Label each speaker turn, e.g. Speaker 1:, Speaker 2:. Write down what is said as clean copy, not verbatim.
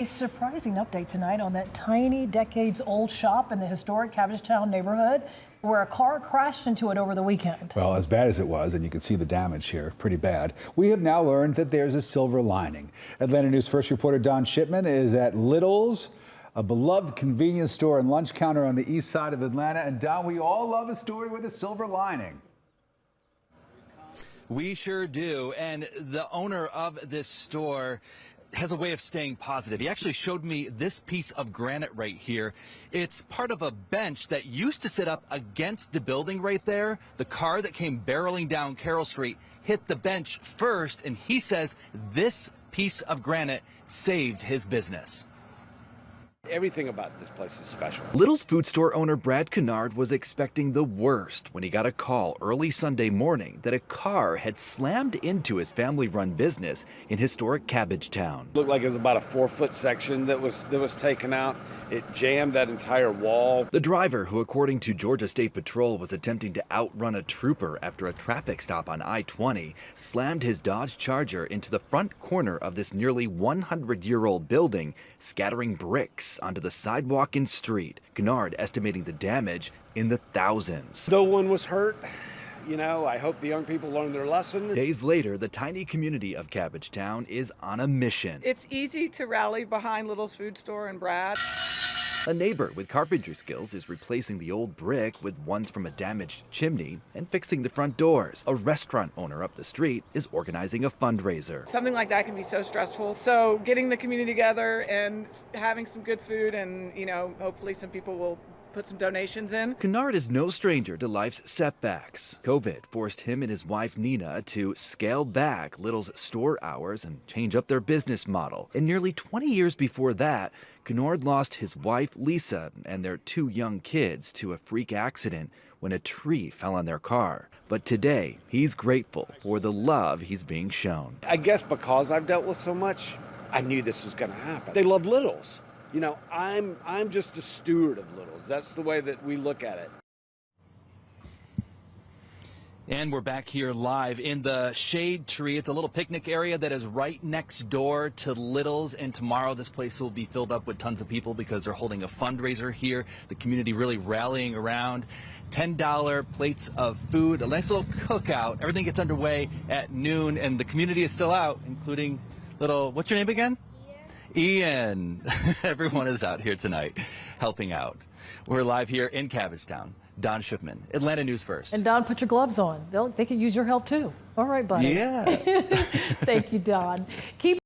Speaker 1: A surprising update tonight on that tiny decades-old shop in the historic Cabbagetown neighborhood where a car crashed into it over the weekend.
Speaker 2: Well, as bad as it was, and you can see the damage here, pretty bad, we have now learned that there's a silver lining. Atlanta News First reporter Don Shipman is at Little's, a beloved convenience store and lunch counter on the east side of Atlanta. And Don, we all love a story with a silver lining.
Speaker 3: We sure do. And the owner of this store has a way of staying positive. He actually showed me this piece of granite right here. It's part of a bench that used to sit up against the building right there. The car that came barreling down Carroll Street hit the bench first, and he says this piece of granite saved his business.
Speaker 4: Everything about this place is special.
Speaker 5: Little's food store owner Brad Kennard was expecting the worst when he got a call early Sunday morning that a car had slammed into his family-run business in historic Cabbagetown.
Speaker 4: Looked like it was about a 4-foot section that was taken out. It jammed that entire wall.
Speaker 5: The driver, who according to Georgia State Patrol was attempting to outrun a trooper after a traffic stop on I-20, slammed his Dodge Charger into the front corner of this nearly 100-year-old building, scattering bricks onto the sidewalk and street. Kennard estimating the damage in the thousands.
Speaker 4: No one was hurt. You know, I hope the young people learn their lesson.
Speaker 5: Days later, the tiny community of Cabbagetown is on a mission.
Speaker 6: It's easy to rally behind Little's food store and Brad.
Speaker 5: A neighbor with carpentry skills is replacing the old brick with ones from a damaged chimney and fixing the front doors. A restaurant owner up the street is organizing a fundraiser.
Speaker 6: Something like that can be so stressful. So getting the community together and having some good food and, you know, hopefully some people will put some donations in.
Speaker 5: Kennard is no stranger to life's setbacks. COVID forced him and his wife Nina to scale back Little's store hours and change up their business model. And nearly 20 years before that, Kennard lost his wife Lisa and their 2 young kids to a freak accident when a tree fell on their car. But today, he's grateful for the love he's being shown.
Speaker 4: I guess because I've dealt with so much, I knew this was going to happen. They love Little's. You know, I'm just a steward of Little's. That's the way that we look at it.
Speaker 3: And we're back here live in the Shade Tree. It's a little picnic area that is right next door to Little's. And tomorrow this place will be filled up with tons of people because they're holding a fundraiser here. The community really rallying around. $10 plates of food, a nice little cookout. Everything gets underway at noon, and the community is still out, including little, what's your name again? Ian. Everyone is out here tonight helping out. We're live here in Cabbagetown. Don Shipman, Atlanta News First.
Speaker 1: And Don, put your gloves on. They can use your help too. All right, buddy.
Speaker 3: Yeah.
Speaker 1: Thank you, Don. Keep